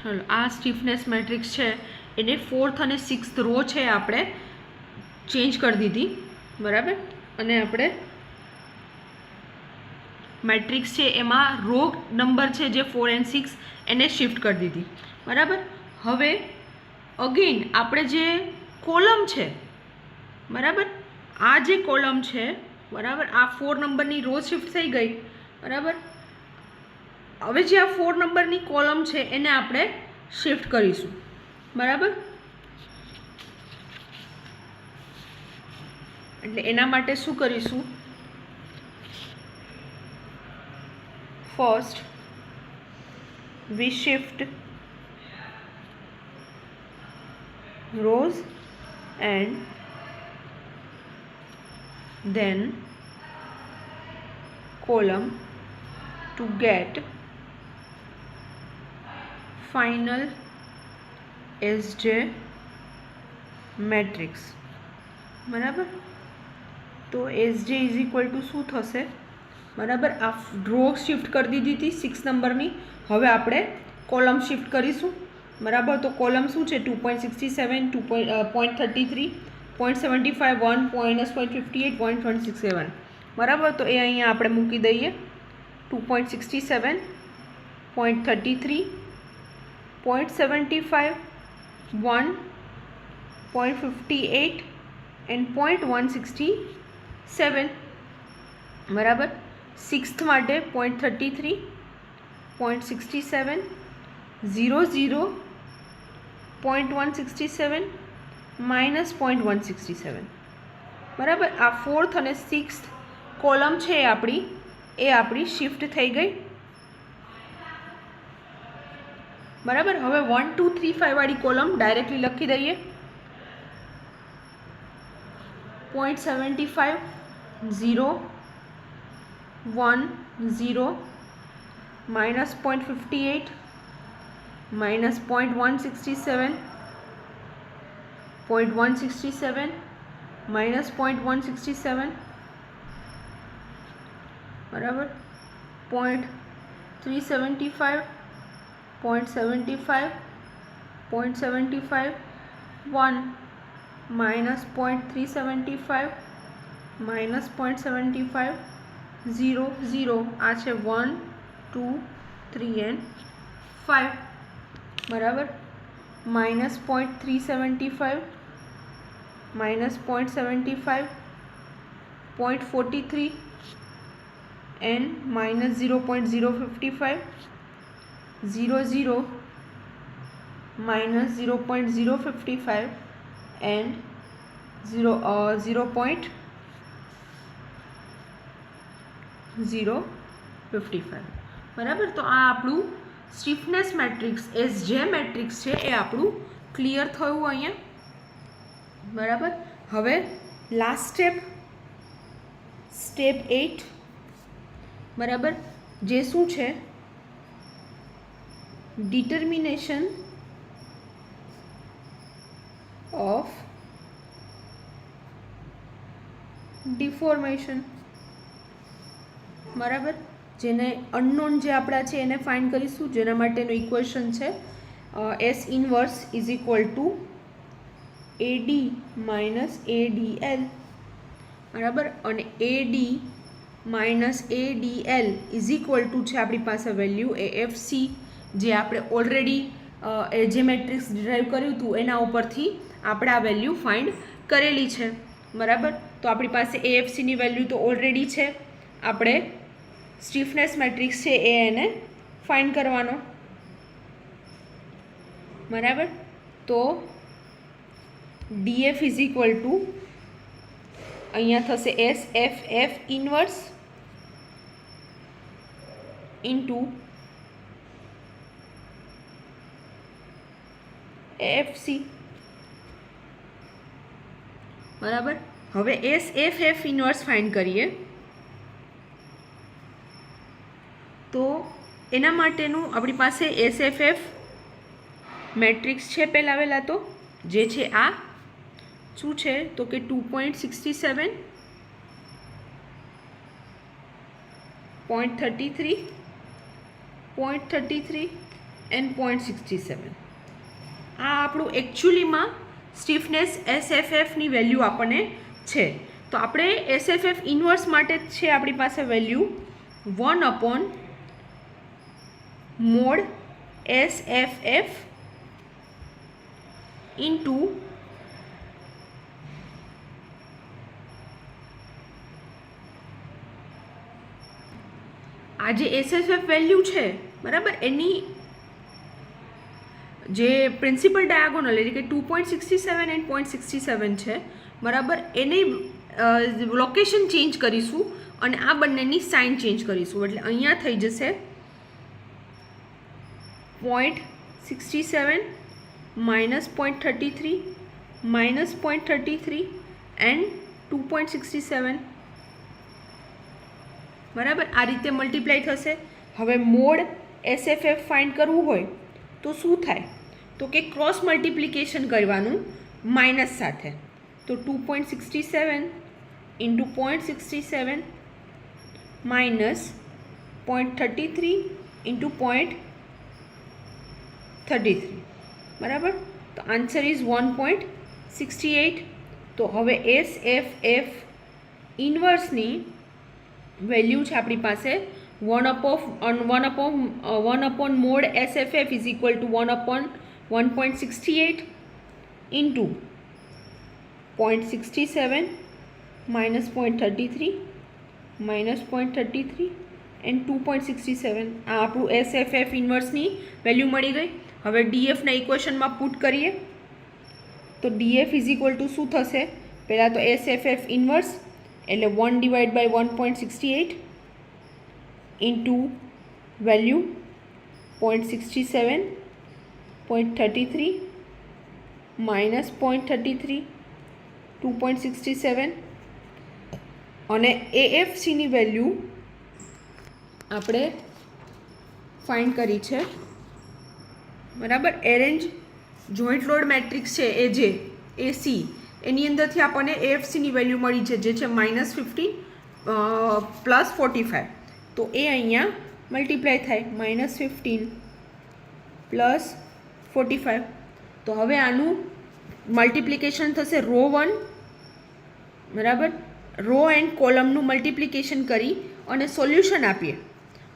ચલો આ stiffness matrix છે એને 4th અને 6th રો છે આપણે ચેન્જ કરી દીધી, બરાબર. અને આપણે મેટ્રિક્સ છે એમાં રો નંબર છે જે 4 and 6 એને શિફ્ટ કરી દીધી, બરાબર. હવે અગેન આપણે જે કોલમ છે, બરાબર, આ જે કોલમ છે, બરાબર, આ 4 નંબરની રો શિફ્ટ થઈ ગઈ, બરાબર. હવે જે આ 4 નંબરની કોલમ છે એને આપણે શિફ્ટ કરીશું, બરાબર. એટલે એના માટે શું કરીશું? First we shift rows and then column to get final SJ matrix, બરાબર. તો SJ ઇઝ ઇક્વલ ટુ શું થશે? બરાબર, આ રો શિફ્ટ કરી દીધી હતી 6 નંબરની, હવે આપણે કોલમ શિફ્ટ કરીશું, બરાબર. તો કોલમ શું છે? 2.67, 2.33, 0.75, 1, -0.58, 0.167, બરાબર. તો એ અહીંયા આપણે મૂકી દઈએ. 2.67, 0.33, 0.75, 1, 0.58 and 0.167, બરાબર. 6th માટે 0.33, 0.67, 0, 0, 0.167, -0.167, બરાબર. આ 4th અને 6th કોલમ છે એ આપણી શિફ્ટ થઈ ગઈ, બરાબર. હવે 1, 2, 3, 5 વાળી કોલમ ડાયરેક્ટલી લખી દઈએ. 0.75, 0, 1, 0, -0.58, -0.167, 0.167, -0.167, બરાબર. 0.375, 0.75, 0.75, 1, -0.375, -0.75, 0, 0, આ છે 1, 2, 3 and 5, બરાબર. -0.375, -0.75, 0.43 and -0.055, 0, 0, -0.055 and 0.055, બરાબર. તો આ આપણું સ્ટીફનેસ મેટ્રિક્સ SJ મેટ્રિક્સ છે એ આપણું ક્લિયર થયું અહીંયા, બરાબર. હવે લાસ્ટ સ્ટેપ 8, બરાબર, જે શું છે? ડિટર્મિનેશન ઓફ ડિફોર્મેશન, બરાબર. જેને અનનોન જે આપણા છે એને ફાઇન્ડ કરીશું, જેના માટેનું ઇક્વેશન છે S inverse is equal to AD minus ADL, બરાબર. અને AD minus ADL is equal to છે આપણી પાસે વેલ્યુ AFC, જે આપણે ઓલરેડી જે મેટ્રિક્સ ડિરાઈવ કર્યું હતું એના ઉપરથી આપણે આ વેલ્યુ ફાઇન્ડ કરેલી છે, બરાબર. તો આપણી પાસે AFCની વેલ્યુ તો ઓલરેડી છે, આપણે સ્ટીફનેસ મેટ્રિક્સ છે એને ફાઇન્ડ કરવાનો, બરાબર. તો DF ઇઝ ઇક્વલ ટુ અહીંયા થશે SFF ઇન્વર્સ ઇન્ટુ AFC, બરાબર. હવે SFF ઇન્વર્સ ફાઇન્ડ કરીએ તો એના માટેનું આપણી પાસે SFF મેટ્રિક્સ છે પહેલાં તો, જે છે આ શું છે? તો કે 2.67, 0.33, 0.33, એન્ડ 0.67. આ આપણું એકચ્યુઅલીમાં સ્ટીફનેસ SFFની વેલ્યુ આપણને છે. તો આપણે SFF ઇન્વર્સ માટે જ છે આપણી પાસે વેલ્યુ 1/mod SFF ઇન્ટુ આ જે SFF વેલ્યુ છે બરાબર, એની જે પ્રિન્સિપલ ડાયાગોનલ એટલે કે 2.67 એન્ડ 0.67 છે બરાબર, એની લોકેશન ચેન્જ કરીશું અને આ બંનેની સાઇન ચેન્જ કરીશું. એટલે અહીંયા થઈ જશે 0.67 માઇનસ 0.33 માઇનસ 0.33 એન્ડ 2.67 બરાબર. આ રીતે મલ્ટીપ્લાય થશે. હવે મોડ SFF ફાઇન્ડ કરવું હોય તો શું થાય? તો કે ક્રોસ મલ્ટિપ્લિકેશન કરવાનું માઇનસ સાથે. તો 2.67 ઇન્ટુ 0.67 માઇનસ 0.33 ઇન્ટુ 0.33 બરાબર. તો આન્સર ઇઝ 1.68. તો હવે SFF ઇન્વર્સની વેલ્યુ છે આપણી પાસે 1/1 mod SFF is equal to 1/1.68 into 0.67 minus 0.33 minus 0.33 and 2.67. આ આપણું SFF ઇન્વર્સની વેલ્યુ મળી ગઈ. હવે DFના ઇક્વેશનમાં પુટ કરીએ તો DF ઇઝ ઇક્વલ ટુ શું થશે? પહેલાં તો SFF ઇન્વર્સ એટલે 1/1.68 ઇન્ટુ વેલ્યુ 0.67 0.33 માઇનસ 0.33 2.67 અને AFCની વેલ્યુ આપણે ફાઇન્ડ કરી છે બરાબર. એરેન્જ જોઈન્ટ લોડ મેટ્રિક્સ છે એ જે AC એની અંદરથી આપણને AFCની વેલ્યુ મળી છે જે છે -15 પ્લસ 45. તો એ અહીંયા મલ્ટીપ્લાય થાય -15 પ્લસ 45. તો હવે આનું મલ્ટિપ્લિકેશન થશે રો 1 બરાબર, રો એન્ડ કોલમનું મલ્ટિપ્લિકેશન કરી અને સોલ્યુશન આપીએ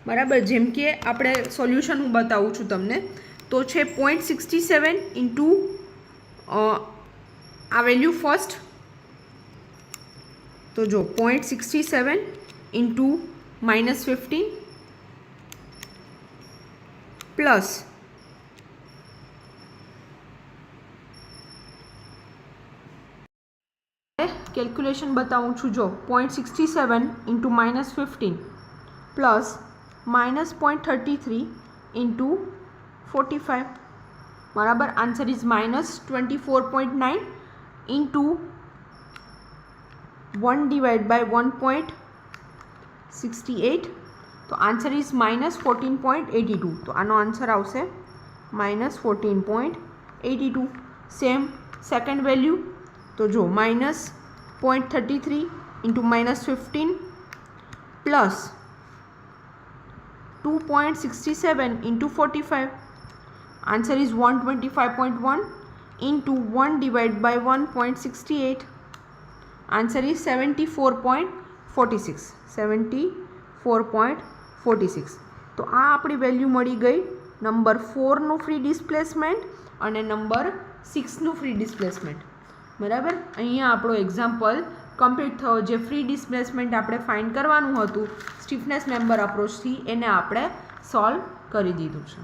બરાબર. જેમ કે આપણે સોલ્યુશન હું બતાવું છું તમને. તો છે 0.67 ઇન્ટુ આ વેલ્યુ ફર્સ્ટ. તો જો 0.67 ઇન્ટુ -15 પ્લસ કેલ્ક્યુલેશન બતાવું છું. જો 0.67 ઇન્ટુ -15 પ્લસ -0.33 ઇન્ટુ 45 બરાબર. Answer is -24.9 into 1/1.68. તો આન્સર ઇઝ -14.82. તો આનો આન્સર આવશે -14.82. Same second value. તો જો -0.33 into -15 plus 2.67 into 45. Answer is 125.1 into 1/1.68. Answer is 74.46. 74.46. તો આ આપણી વેલ્યુ મળી ગઈ નંબર 4નું ફ્રી ડિસ્પ્લેસમેન્ટ અને નંબર 6નું ફ્રી ડિસ્પ્લેસમેન્ટ બરાબર. અહીંયા આપણો એક્ઝામ્પલ કમ્પ્લીટ થયો. જે ફ્રી ડિસ્પ્લેસમેન્ટ આપણે ફાઇન્ડ કરવાનું હતું સ્ટીફનેસ મેમ્બર અપ્રોચથી એને આપણે સોલ્વ કરી દીધું છે.